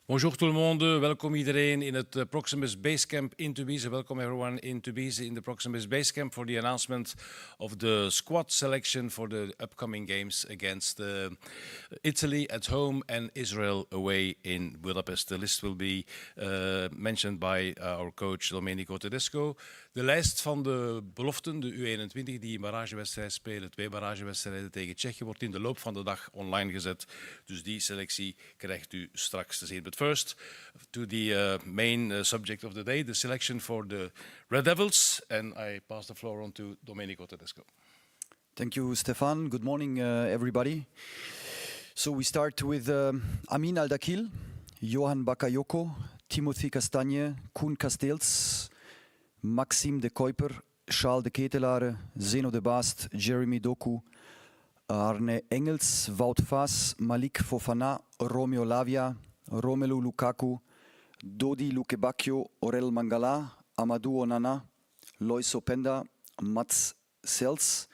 Bonjour tout le monde, welkom iedereen in het Proximus Basecamp in Tubize. Welcome everyone in Tubize in the Proximus Basecamp for the announcement of the squad selection for the upcoming games against Italy at home and Israel away in Budapest. The list will be mentioned by our coach Domenico Tedesco. De lijst van de beloften, de U21 die een barragewedstrijd spelen, 2 barragewedstrijden tegen Tsjechië, wordt in de loop van de dag online gezet. Dus die selectie krijgt u straks te zien. But first, to the main subject of the day, the selection for the Red Devils. And I pass the floor on to Domenico Tedesco. Thank you, Stefan. Good morning, everybody. So we start with Amin Aldakil, Johan Bakayoko, Timothy Castagne, Koen Kasteels, Maxime de Kuiper, Charles de Ketelare, Zeno de Baast, Jeremy Doku, Arne Engels, Wout Vaas, Malik Fofana, Romeo Lavia, Romelu Lukaku, Dodi Lukebakio, Orel Mangala, Amadou Onana, Lois Openda, Mats Sels,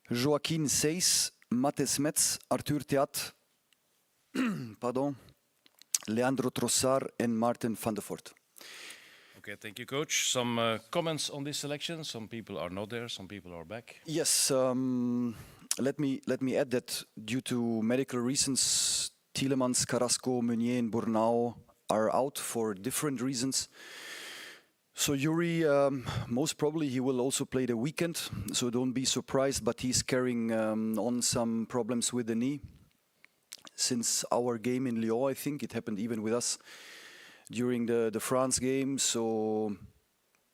Joaquin Seys, Mattes Metz, Arthur Theat, pardon, Leandro Trossard and Martin van der Voort. Okay, thank you, Coach. Some comments on this selection? Some people are not there, some people are back. Yes, let me add that due to medical reasons, Tielemans, Carrasco, Meunier and Bornau are out for different reasons. So Yuri, most probably he will also play the weekend, so don't be surprised, but he's carrying on some problems with the knee. Since our game in Lyon, I think, it happened even with us during the France game, so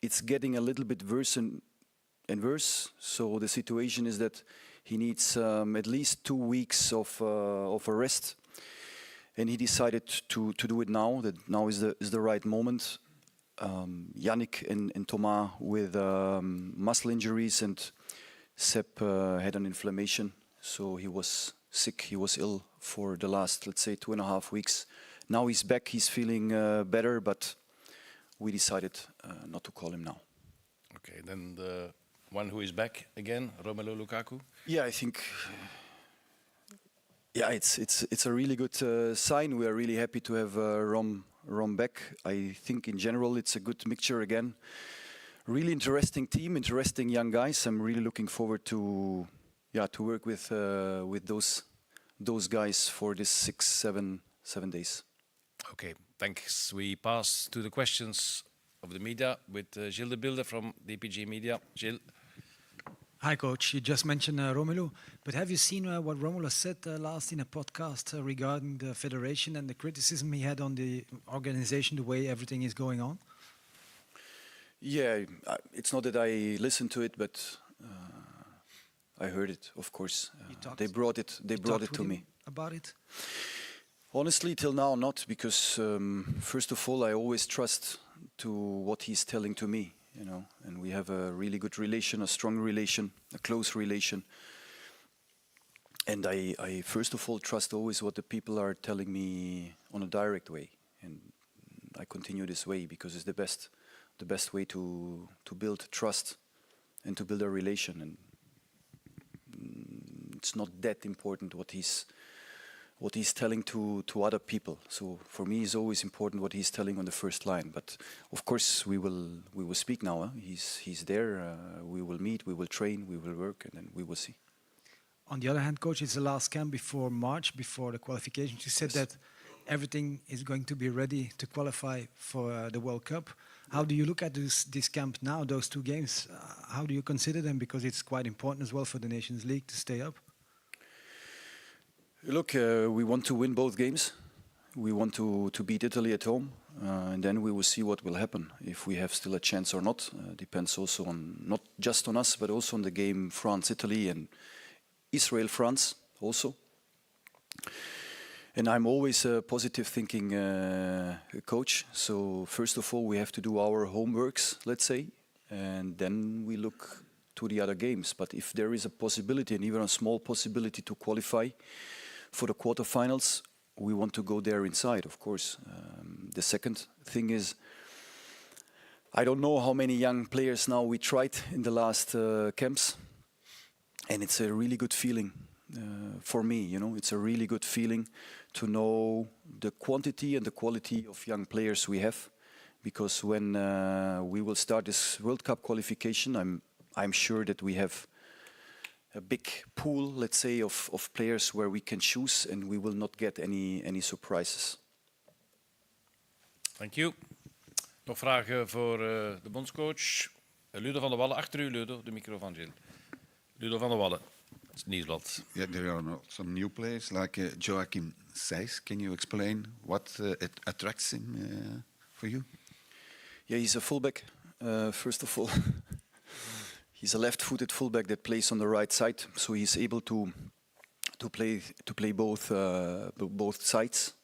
it's getting a little bit worse and worse. So the situation is that he needs at least 2 weeks of a rest. And he decided to do it now, that now is the right moment. Yannick and Thomas with muscle injuries, and Sepp had an inflammation, so he was sick, he was ill for the last, let's say, 2.5 weeks. Now he's back, he's feeling better, but we decided not to call him now. Okay, then the one who is back again, Romelu Lukaku. Yeah, I think... Yeah, it's a really good sign. We are really happy to have Rom back. I think in general it's a good mixture again. Really interesting team, interesting young guys. I'm really looking forward to work with those guys for this 7 days. Okay, thanks. We pass to the questions of the media with Gilles de Bilde from DPG Media. Gilles. Hi, Coach. You just mentioned Romelu, but have you seen what Romelu said last in a podcast regarding the federation and the criticism he had on the organization, the way everything is going on? Yeah, it's not that I listened to it, but I heard it, of course. They brought it to me. About it? Honestly, till now not, because first of all, I always trust to what he's telling to me. You know, and we have a really good relation, a strong relation, a close relation. And I first of all trust always what the people are telling me on a direct way. And I continue this way because it's the best way to build trust and to build a relation. And it's not that important what he's telling to other people. So for me, it's always important what he's telling on the first line. But of course, we will speak now. He's there. We will meet. We will train. We will work, and then we will see. On the other hand, Coach, it's the last camp before March, before the qualifications. You said that everything is going to be ready to qualify for the World Cup. How do you look at this camp now? Those 2 games. How do you consider them? Because it's quite important as well for the Nations League to stay up. Look, we want to win both games. We want to beat Italy at home, and then we will see what will happen. If we have still a chance or not, depends also on, not just on us, but also on the game France-Italy and Israel-France also. And I'm always a positive thinking coach. So first of all, we have to do our homeworks, let's say, and then we look to the other games. But if there is a possibility, and even a small possibility, to qualify for the quarterfinals, we want to go there inside, of course. The second thing is, I don't know how many young players now we tried in the last camps, and it's a really good feeling for me. You know, it's a really good feeling to know the quantity and the quality of young players we have. Because when we will start this World Cup qualification, I'm sure that we have a big pool, let's say, of players where we can choose, and we will not get any surprises. Thank you. Nog vragen voor de bondscoach? Ludo van der Wallen, achter u Ludo, de micro van Jill. Ludo van der Wallen, het Nieuwsblad. Yeah, there are some new players like Joachim Sijs. Can you explain what attracts him for you? Yeah, he's a fullback, first of all. He's a left-footed fullback that plays on the right side, so he's able to play both sides.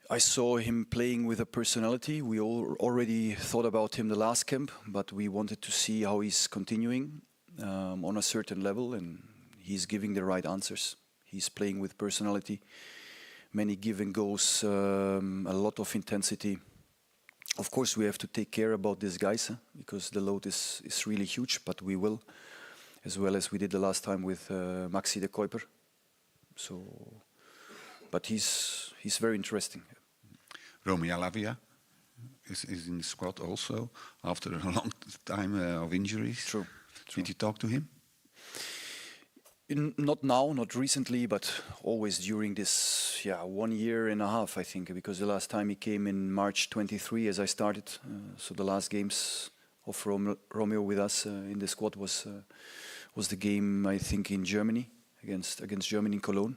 I saw him playing with a personality. We already thought about him the last camp, but we wanted to see how he's continuing on a certain level, and he's giving the right answers. He's playing with personality, many give and goes, a lot of intensity. Of course, we have to take care about these guys because the load is really huge, but we will, as well as we did the last time with Maxi de Kuiper. So, but he's very interesting. Romeo Lavia is in the squad also after a long time of injuries. True. Did you talk to him? Not now, not recently, but always during this 1 year and a half, I think, because the last time he came in March 23 as I started. So the last games of Romeo with us in the squad was the game, I think, in Germany, against Germany in Cologne.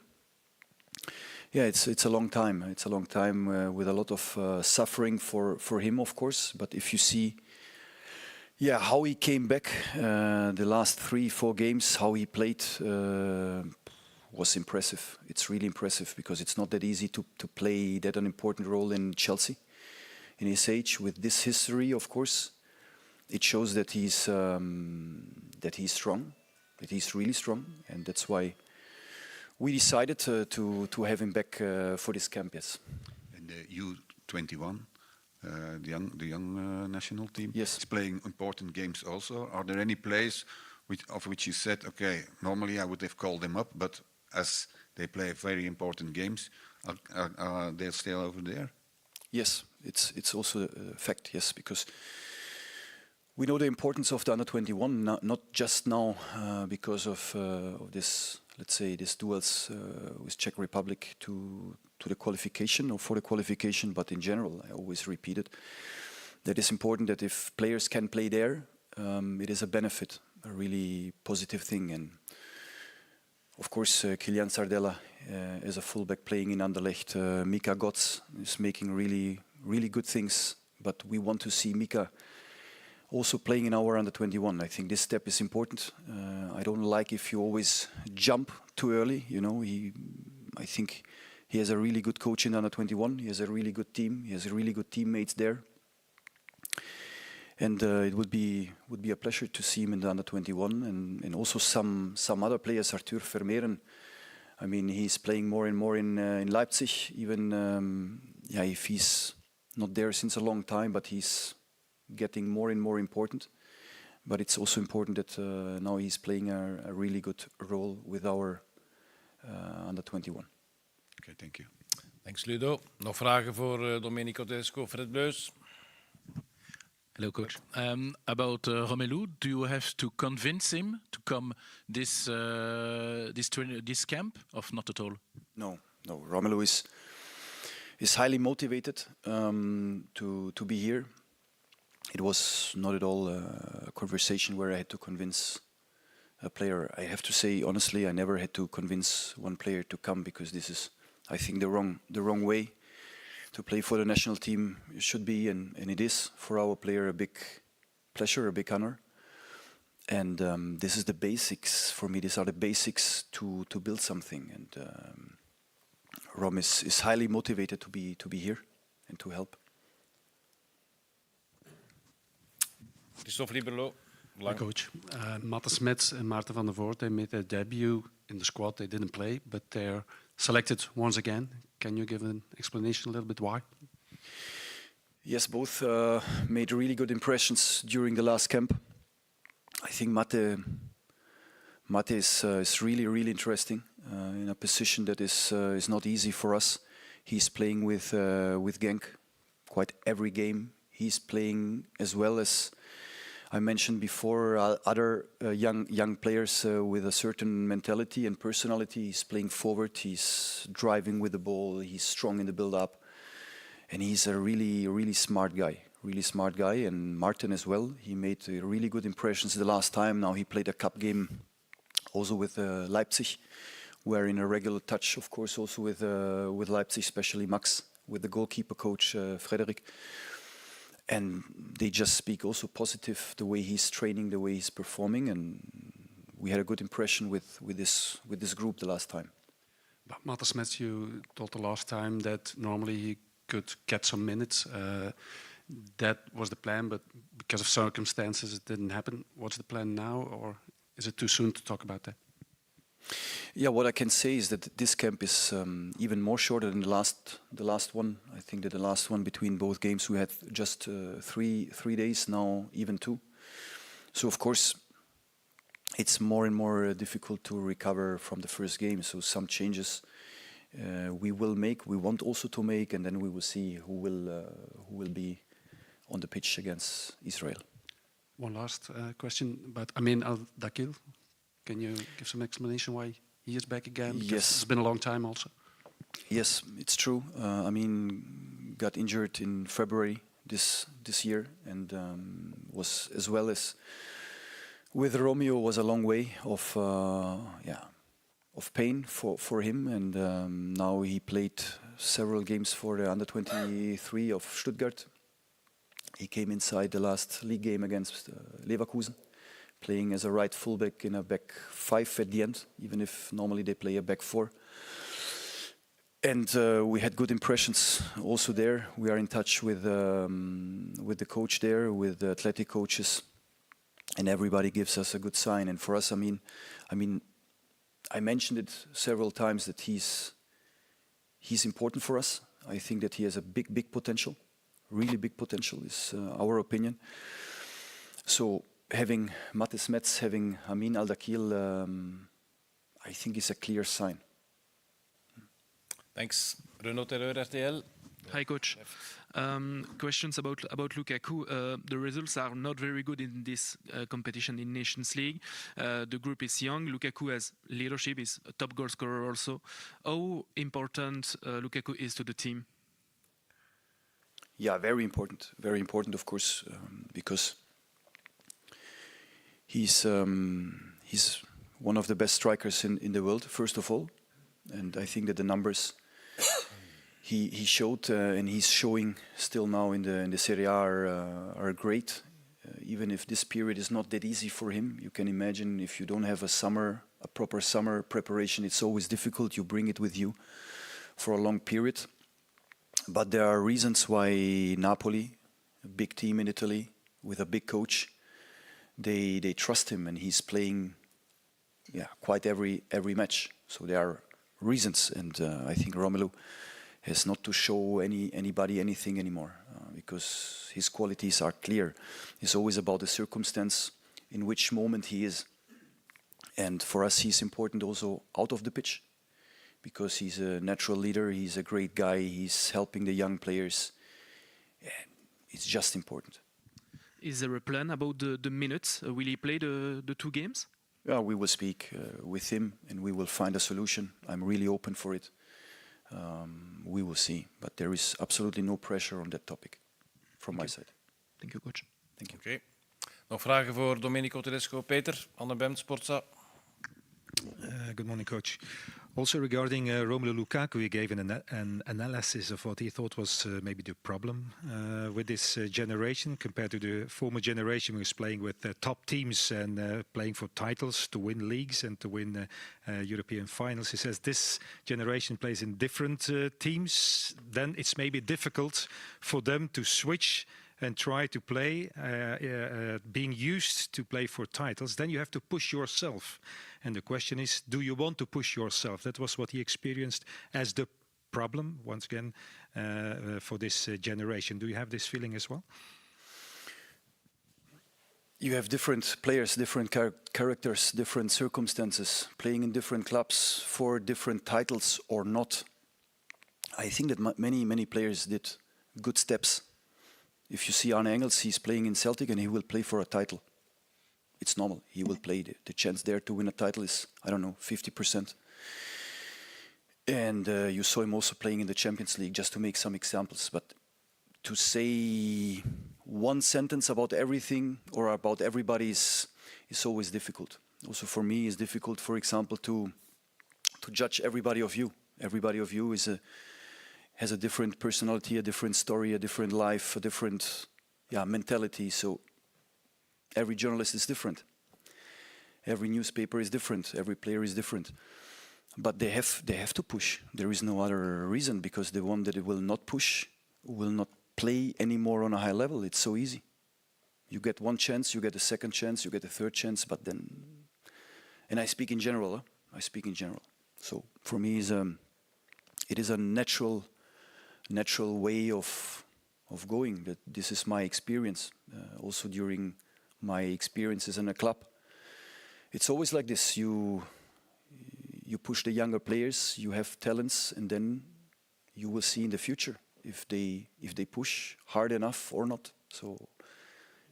Yeah, it's a long time. It's a long time with a lot of suffering for him, of course. But if you see how he came back the last 3-4 games, how he played was impressive. It's really impressive because it's not that easy to play that an important role in Chelsea. In his age, with this history, of course, it shows that he's strong, that he's really strong, and that's why we decided to have him back for this camp. Yes. And the U21. The young national team is playing important games also. Are there any players of which you said, okay, normally I would have called them up, but as they play very important games, are they still over there? Yes, it's also a fact, yes, because we know the importance of the under-21, not just now because of this, let's say, this duels with Czech Republic to the qualification or for the qualification, but in general, I always repeat it, that it's important that if players can play there, it is a benefit, a really positive thing. And of course, Kylian Sardella is a fullback playing in Anderlecht. Mika Götz is making really, really good things, but we want to see Mika also playing in our under-21. I think this step is important. I don't like if you always jump too early. You know, I think he has a really good coach in under-21. He has a really good team. He has really good teammates there. And it would be a pleasure to see him in the under-21 and also some other players. Arthur Vermeeren, I mean, he's playing more and more in Leipzig. Even if he's not there since a long time, but he's getting more and more important. But it's also important that now he's playing a really good role with our under-21. Okay, thank you. Thanks, Ludo. Nog vragen voor Domenico Tedesco, Fred Bleus? Hello, coach. About Romelu, do you have to convince him to come this camp, or not at all? No. Romelu is highly motivated to be here. It was not at all a conversation where I had to convince a player. I have to say honestly, I never had to convince one player to come because this is, I think, the wrong way to play for the national team. It should be, and it is for our player a big pleasure, a big honor. And this is the basics for me. These are the basics to build something. And Rom is highly motivated to be here and to help. Christophe Liberlo. Coach, Matte Smits and Maarten van der Voort, they made their debut in the squad. They didn't play, but they're selected once again. Can you give an explanation a little bit why? Yes, both made really good impressions during the last camp. I think Matte is really, really interesting. in a position that is not easy for us. He's playing with Genk quite every game. He's playing as well as I mentioned before, other young players with a certain mentality and personality. He's playing forward, he's driving with the ball, he's strong in the build-up, and he's a really smart guy. And Martin as well. He made really good impressions the last time. Now he played a cup game also with Leipzig. We're in a regular touch, of course, also with Leipzig, especially Max, with the goalkeeper coach, Frederik. And they just speak also positive, the way he's training, the way he's performing, and we had a good impression with this group the last time. But Matas Smets, you told the last time that normally he could get some minutes. That was the plan, but because of circumstances, it didn't happen. What's the plan now, or is it too soon to talk about that? Yeah, what I can say is that this camp is even more shorter than the last one. I think that the last one between both games we had just 3 days, now even 2. So of course it's more and more difficult to recover from the first game. So some changes we want also to make, and then we will see who will be on the pitch against Israel. One last question about Amin Al-Dakil. Can you give some explanation why he is back again? Because yes. It's been a long time also. Yes, it's true. Got injured in February this year, and was as well as with Romeo was a long way of pain for him, and now he played several games for the under 23 of Stuttgart. He came inside the last league game against Leverkusen, playing as a right fullback in a back 5 at the end, even if normally they play a back 4. And we had good impressions also there. We are in touch with the coach there, with the athletic coaches, and everybody gives us a good sign. And for us, I mentioned it several times that he's important for us. I think that he has a big potential, really big potential is our opinion. So having Matas Smets, having Amin Al-Dakil, I think is a clear sign. Thanks. Renaud Terreur, RTL. Hi, coach. Questions about Lukaku. The results are not very good in this competition in Nations League. The group is young. Lukaku has leadership, is a top goal scorer also. How important Lukaku is to the team? Yeah, very important. Very important, of course, because he's one of the best strikers in the world, first of all. And I think that the numbers he showed and he's showing still now in the Serie A are great. Even if this period is not that easy for him, you can imagine if you don't have a proper summer preparation, it's always difficult. You bring it with you for a long period. But there are reasons why Napoli, a big team in Italy with a big coach, they trust him, and he's playing quite every match. So there are reasons, and I think Romelu has not to show anybody anything anymore because his qualities are clear. It's always about the circumstance in which moment he is, and for us he's important also out of the pitch because he's a natural leader, he's a great guy, he's helping the young players, and it's just important. Is there a plan about the minutes? Will he play the 2 games? Yeah, we will speak with him and we will find a solution. I'm really open for it. We will see, but there is absolutely no pressure on that topic from my side. Thank you, coach. Thank you. Okay. Nog vragen voor Domenico Tedesco? Peter, Anne Bemt, Sportza. Good morning, coach. Also regarding Romelu Lukaku, he gave an analysis of what he thought was maybe the problem with this generation compared to the former generation who was playing with top teams and playing for titles to win leagues and to win European finals. He says this generation plays in different teams. Then it's maybe difficult for them to switch and try to play, being used to play for titles. Then you have to push yourself. And the question is, do you want to push yourself? That was what he experienced as the problem, once again, for this generation. Do you have this feeling as well? you have different players, different characters, different circumstances, playing in different clubs for different titles or not. I think that many players did good steps. If you see Arne Engels, he's playing in Celtic and he will play for a title. It's normal. He will play. The chance there to win a title is, I don't know, 50%. And you saw him also playing in the Champions League, just to make some examples. But to say one sentence about everything or about everybody is always difficult. Also for me, it's difficult, for example, to judge everybody of you. Everybody of you has a different personality, a different story, a different life, a different mentality. So every journalist is different. Every newspaper is different. Every player is different. But they have to push. There is no other reason, because the one that will not push will not play anymore on a high level. It's so easy. You get one chance, you get a second chance, you get a third chance, but then... And I speak in general. I speak in general. So for me, it is a natural way of going. That this is my experience. Also during my experiences in a club, it's always like this. You push the younger players. You have talents, and then you will see in the future if they push hard enough or not. So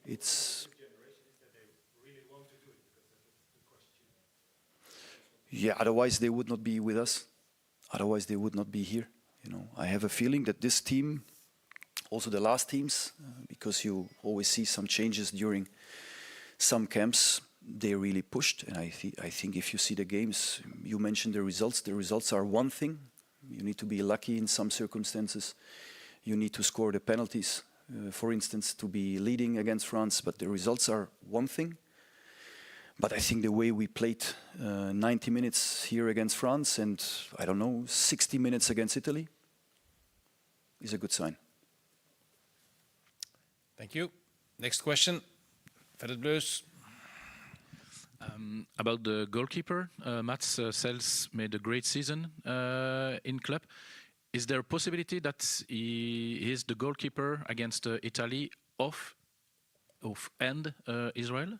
it's... Yeah, otherwise they would not be with us. Otherwise they would not be here. You know, I have a feeling that this team, also the last teams, because you always see some changes during some camps, they really pushed. And I think if you see the games, you mentioned the results. The results are one thing. You need to be lucky in some circumstances. You need to score the penalties, for instance, to be leading against France. But the results are one thing. But I think the way we played 90 minutes here against France and, I don't know, 60 minutes against Italy is a good sign. Thank you. Next question. Fred Bleus. About the goalkeeper, Mats Sels made a great season in club. Is there a possibility that he is the goalkeeper against Italy and Israel?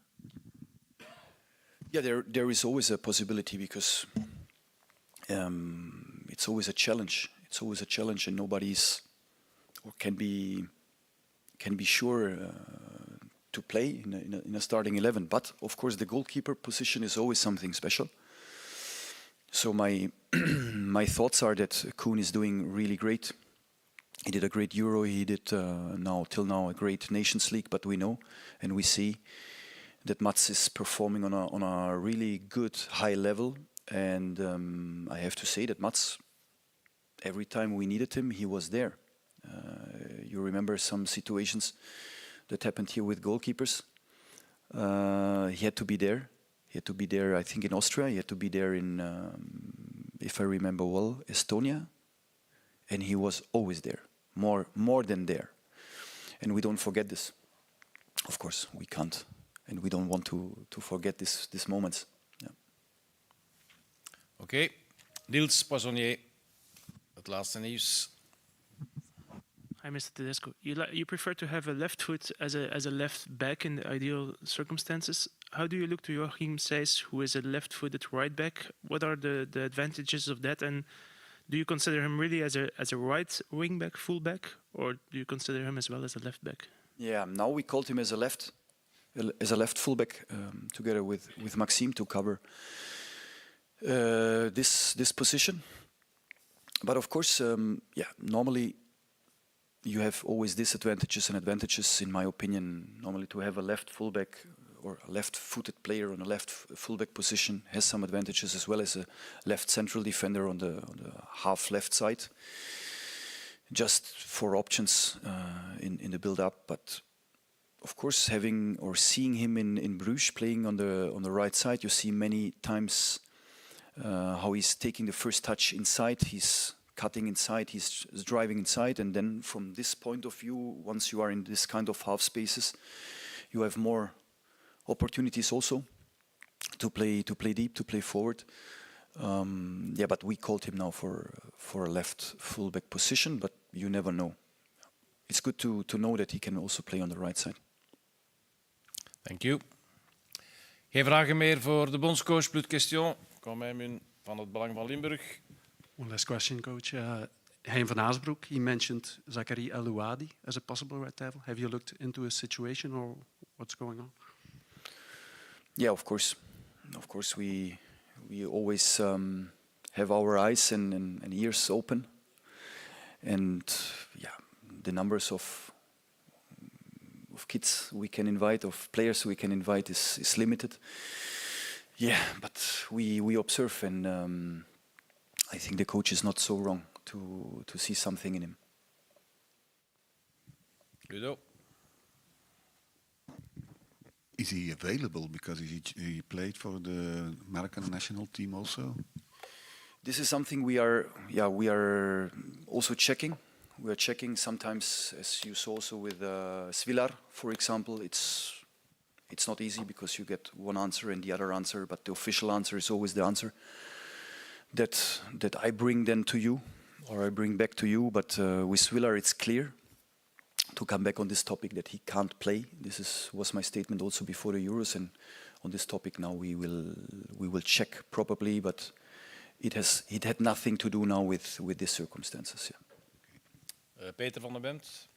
Yeah, there is always a possibility, because it's always a challenge. It's always a challenge, and nobody's or can be sure to play in a starting 11. But of course, the goalkeeper position is always something special. So my thoughts are that Koen is doing really great. He did a great Euro. He did till now a great Nations League. But we know and we see that Mats is performing on a really good high level, and I have to say that Mats, every time we needed him, he was there. You remember some situations that happened here with goalkeepers. He had to be there. He had to be there, I think, in Austria. He had to be there in, if I remember well, Estonia. And he was always there, more than there. And we don't forget this. Of course, we can't. And we don't want to forget these moments. Yeah. Okay. Niels Poissonnier, het laatste nieuws. Hi, Mr. Tedesco. You prefer to have a left foot as a left back in the ideal circumstances. How do you look to Joachim Seyss, who is a left-footed right back? What are the advantages of that? And do you consider him really as a right wing back, full back, or do you consider him as well as a left back? Yeah, now we called him as a left fullback, together with Maxime to cover this position. But of course, normally you have always disadvantages and advantages, in my opinion. Normally to have a left fullback or a left-footed player on a left fullback position has some advantages, as well as a left central defender on the half left side, just for options in the build-up. But of course, having or seeing him in Bruges playing on the right side, you see many times how he's taking the first touch inside. He's cutting inside, he's driving inside, and then from this point of view, once you are in this kind of half spaces, you have more opportunities also to play deep, to play forward. But we called him now for a left fullback position, but you never know. It's good to know that he can also play on the right side. Thank you. Geen vragen meer voor de bondscoach. Plus de question. Kom van het Belang van Limburg. One last question, coach. Hein van Haasbroek, he mentioned Zachary Elouadi as a possible red devil. Have you looked into his situation or what's going on? Yeah, of course. Of course, we always have our eyes and ears open. And yeah, the numbers of kids we can invite, of players we can invite is limited. Yeah, but we observe, and I think the coach is not so wrong to see something in him. Ludo. Is he available because he played for the American national team also? This is something we are also checking. We are checking sometimes, as you saw also with Svilar, for example. It's not easy because you get one answer and the other answer, but the official answer is always the answer that I bring then to you, or I bring back to you. But with Svilar, it's clear. To come back on this topic, that he can't play. Was my statement also before the Euros, and on this topic now we will check probably, but it had nothing to do now with these circumstances. Yeah. Peter van der Bent.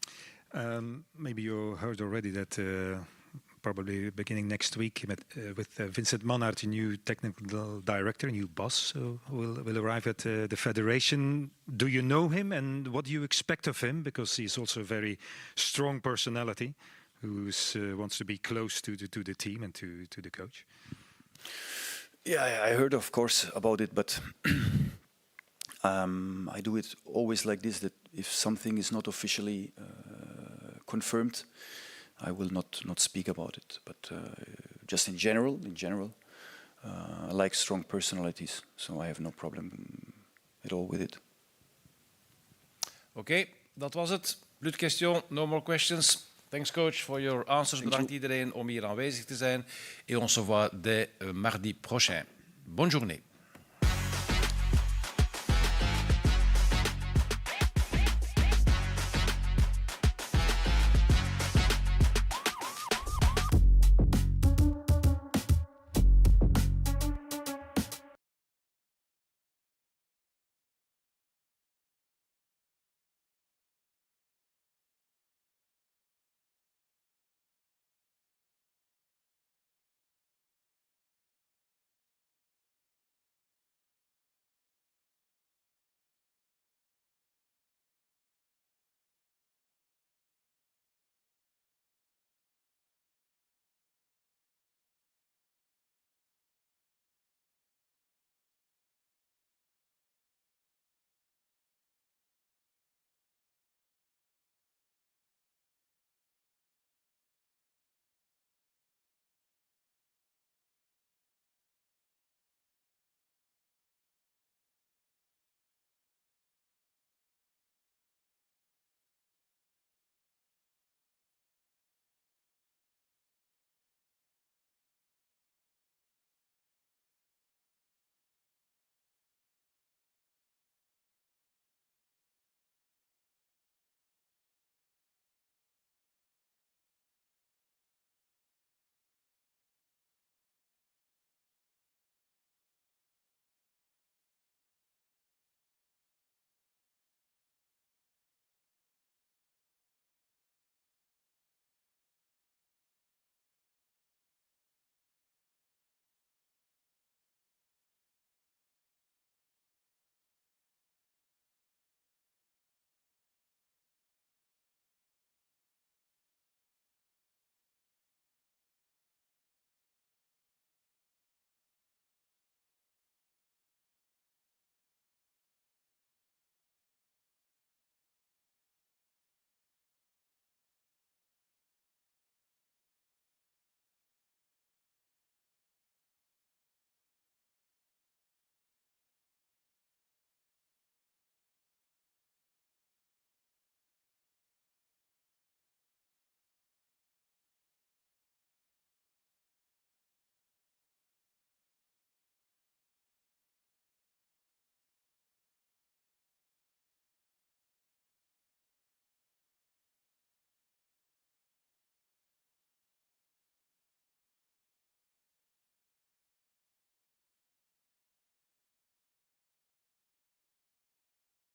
Maybe you heard already that probably beginning next week with Vincent Mannaert, a new technical director, a new boss, will arrive at the federation. Do you know him, and what do you expect of him? Because he's also a very strong personality who wants to be close to the team and to the coach. Yeah, I heard, of course, about it, but I do it always like this, that if something is not officially confirmed, I will not speak about it. But just in general, I like strong personalities, so I have no problem at all with it. Oké, dat was het. Plus de question, no more questions. Thanks coach for your answers. Bedankt iedereen om hier aanwezig te zijn. Et on se voit dès mardi prochain. Bonne journée.